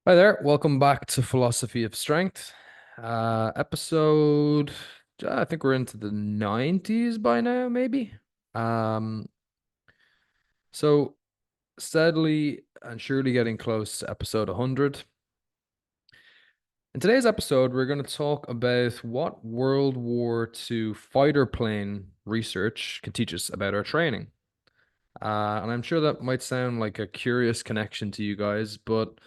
Hi there, welcome back to Philosophy of Strength. Episode, I think we're into the 90s by now, maybe. Um, so steadily and surely getting close to episode 100. In today's episode, we're going to talk about what World War II fighter plane research can teach us about our training. And I'm sure that might sound like a curious connection to you guys, but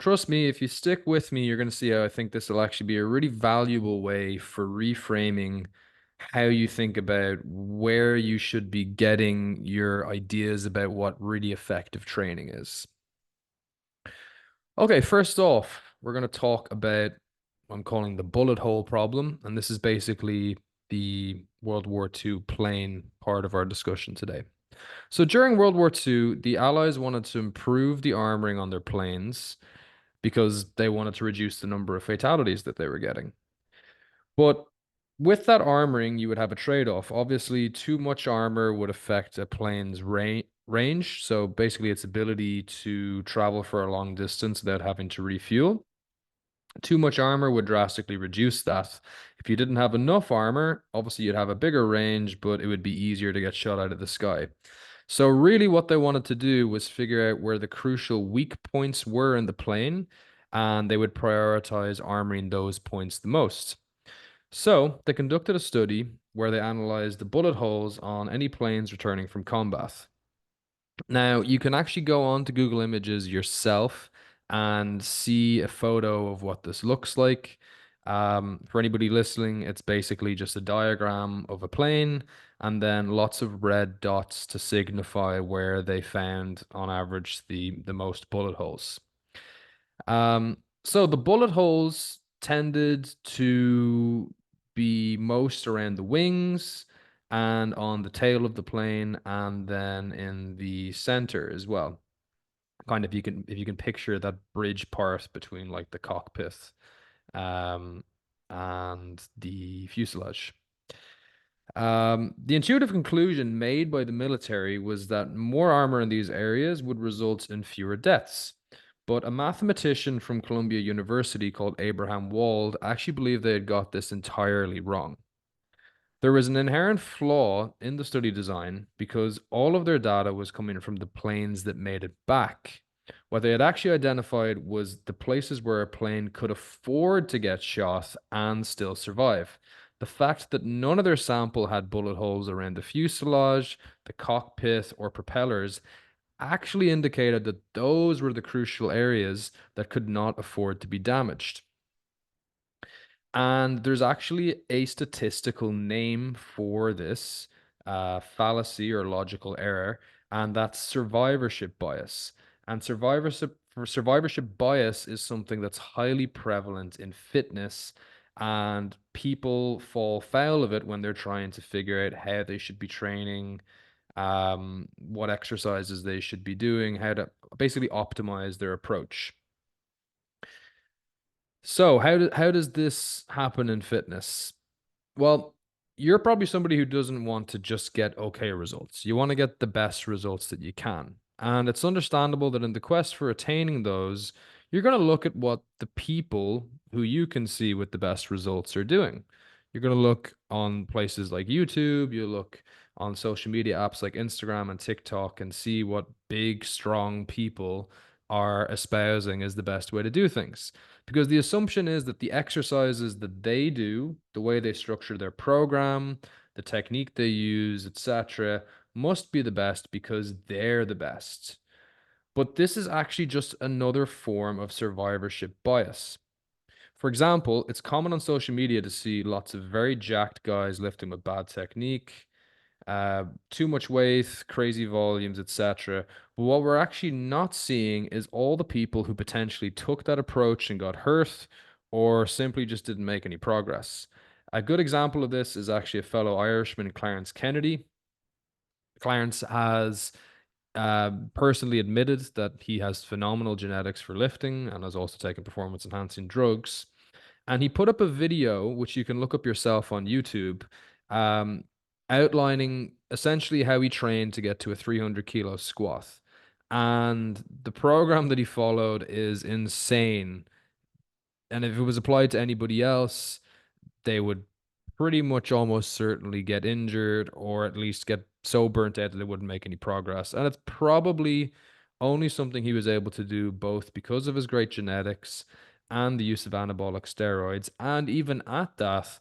trust me, if you stick with me, you're going to see how I think this will actually be a really valuable way for reframing how you think about where you should be getting your ideas about what really effective training is. Okay, first off, we're going to talk about what I'm calling the bullet hole problem, and this is basically the World War II plane part of our discussion today. So during World War II, the Allies wanted to improve the armoring on their planes because they wanted to reduce the number of fatalities that they were getting. But with that armoring, you would have a trade-off. Obviously, too much armor would affect a plane's range, so basically its ability to travel for a long distance without having to refuel. Too much armor would drastically reduce that. If you didn't have enough armor, obviously you'd have a bigger range, but it would be easier to get shot out of the sky. So really what they wanted to do was figure out where the crucial weak points were in the plane, and they would prioritize armoring those points the most. So they conducted a study where they analyzed the bullet holes on any planes returning from combat. Now, you can actually go on to Google Images yourself and see a photo of what this looks like. For anybody listening, it's basically just a diagram of a plane and then lots of red dots to signify where they found, on average, the most bullet holes. So the bullet holes tended to be most around the wings and on the tail of the plane and then in the center as well. Kind of if you can picture that bridge part between like the cockpit um and the fuselage. The intuitive conclusion made by the military was that more armor in these areas would result in fewer deaths. But a mathematician from Columbia University called Abraham Wald actually believed they had got this entirely wrong. There was an inherent flaw in the study design because all of their data was coming from the planes that made it back. What they had actually identified was the places where a plane could afford to get shot and still survive. The fact that none of their sample had bullet holes around the fuselage, the cockpit, or propellers actually indicated that those were the crucial areas that could not afford to be damaged. And there's actually a statistical name for this fallacy or logical error, and that's survivorship bias. And survivorship bias is something that's highly prevalent in fitness, and people fall foul of it when they're trying to figure out how they should be training, what exercises they should be doing, how to basically optimize their approach. So, how does this happen in fitness? Well, you're probably somebody who doesn't want to just get okay results. You want to get the best results that you can. And it's understandable that in the quest for attaining those, you're going to look at what the people who you can see with the best results are doing. You're going to look on places like YouTube, you look on social media apps like Instagram and TikTok and see what big, strong people are espousing as the best way to do things. Because the assumption is that the exercises that they do, the way they structure their program, the technique they use, etc., must be the best because they're the best. But this is actually just another form of survivorship bias. For example, it's common on social media to see lots of very jacked guys lifting with bad technique, too much weight, crazy volumes, etc. But what we're actually not seeing is all the people who potentially took that approach and got hurt or simply just didn't make any progress. A good example of this is actually a fellow Irishman, Clarence Kennedy. Clarence has personally admitted that he has phenomenal genetics for lifting and has also taken performance enhancing drugs. And he put up a video, which you can look up yourself on YouTube, um, outlining essentially how he trained to get to a 300 kilo squat. And the program that he followed is insane. And if it was applied to anybody else, they would pretty much almost certainly get injured or at least get so burnt out that they wouldn't make any progress. And it's probably only something he was able to do both because of his great genetics and the use of anabolic steroids. And even at that,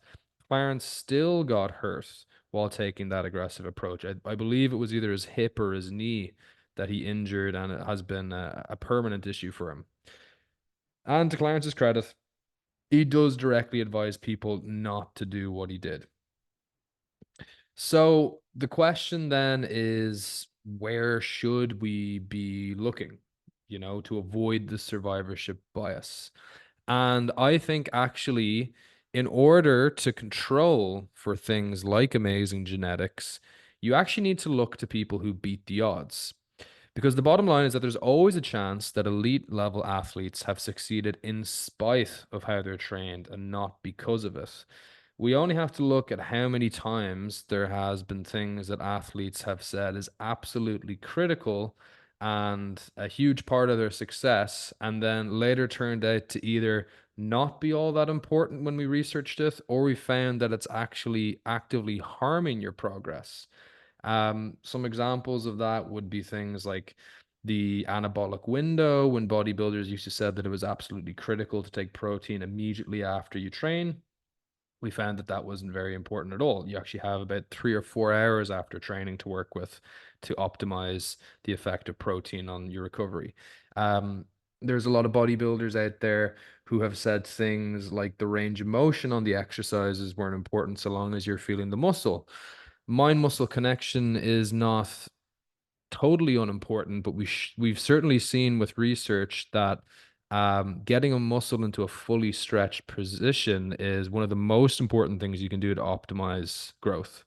Clarence still got hurt while taking that aggressive approach. I believe it was either his hip or his knee that he injured, and it has been a permanent issue for him. And to Clarence's credit, he does directly advise people not to do what he did. So the question then is, where should we be looking, to avoid the survivorship bias? And I think actually, in order to control for things like amazing genetics, you actually need to look to people who beat the odds. Because the bottom line is that there's always a chance that elite level athletes have succeeded in spite of how they're trained and not because of it. We only have to look at how many times there has been things that athletes have said is absolutely critical and a huge part of their success, and then later turned out to either not be all that important when we researched it, or we found that it's actually actively harming your progress. Some examples of that would be things like the anabolic window, when bodybuilders used to say that it was absolutely critical to take protein immediately after you train. We found that that wasn't very important at all. You actually have about 3 or 4 hours after training to work with to optimize the effect of protein on your recovery. Um, there's a lot of bodybuilders out there who have said things like the range of motion on the exercises weren't important so long as you're feeling the muscle. Mind muscle connection is not totally unimportant, but we've certainly seen with research that getting a muscle into a fully stretched position is one of the most important things you can do to optimize growth.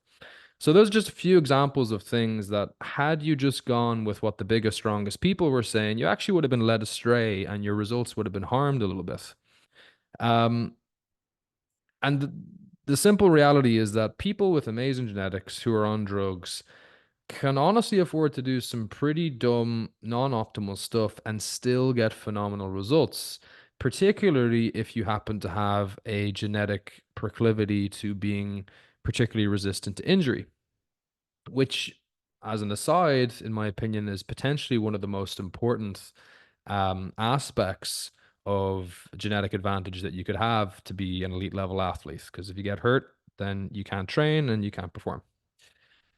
So those are just a few examples of things that had you just gone with what the biggest, strongest people were saying, you actually would have been led astray and your results would have been harmed a little bit. Um, and the simple reality is that people with amazing genetics who are on drugs can honestly afford to do some pretty dumb, non-optimal stuff and still get phenomenal results, particularly if you happen to have a genetic proclivity to being particularly resistant to injury, which, as an aside, in my opinion, is potentially one of the most important aspects of genetic advantage that you could have to be an elite level athlete. Because if you get hurt, then you can't train and you can't perform.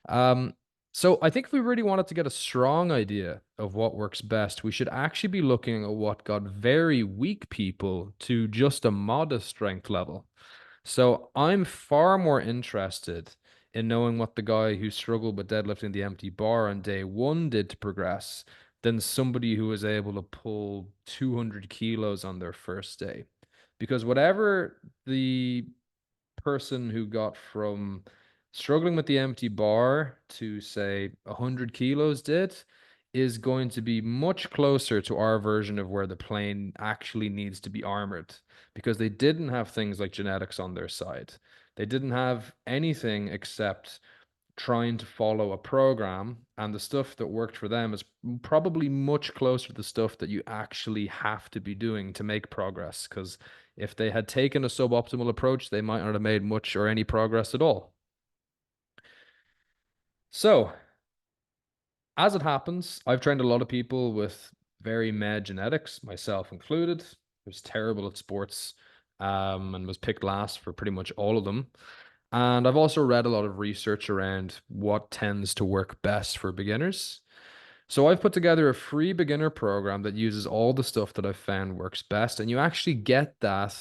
Um, so I think if we really wanted to get a strong idea of what works best, we should actually be looking at what got very weak people to just a modest strength level. So I'm far more interested in knowing what the guy who struggled with deadlifting the empty bar on day one did to progress than somebody who was able to pull 200 kilos on their first day. Because whatever the person who got from struggling with the empty bar to say 100 kilos did is going to be much closer to our version of where the plane actually needs to be armored, because they didn't have things like genetics on their side. They didn't have anything except trying to follow a program, and the stuff that worked for them is probably much closer to the stuff that you actually have to be doing to make progress. Because if they had taken a suboptimal approach, they might not have made much or any progress at all. So, as it happens, I've trained a lot of people with very mad genetics, myself included. I was terrible at sports, and was picked last for pretty much all of them. And I've also read a lot of research around what tends to work best for beginners. So I've put together a free beginner program that uses all the stuff that I've found works best. And you actually get that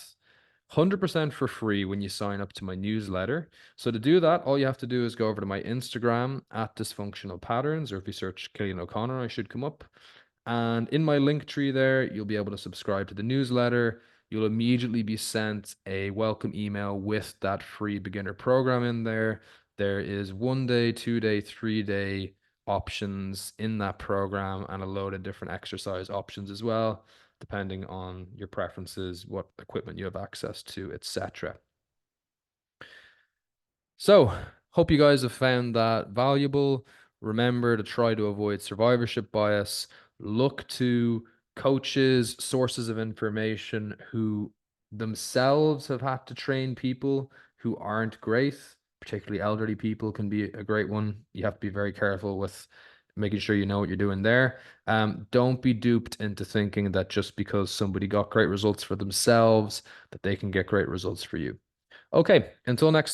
100% for free when you sign up to my newsletter. So to do that, all you have to do is go over to my Instagram at dysfunctional patterns, or if you search Killian O'Connor, I should come up. And in my link tree there, you'll be able to subscribe to the newsletter. You'll immediately be sent a welcome email with that free beginner program in there. There is 1 day, 2 day, 3 day options in that program, and a load of different exercise options as well, depending on your preferences, what equipment you have access to, etc. So, hope you guys have found that valuable. Remember to try to avoid survivorship bias. Look to coaches, sources of information who themselves have had to train people who aren't great. Particularly elderly people can be a great one. You have to be very careful with making sure you know what you're doing there. Don't be duped into thinking that just because somebody got great results for themselves, that they can get great results for you. Okay, until next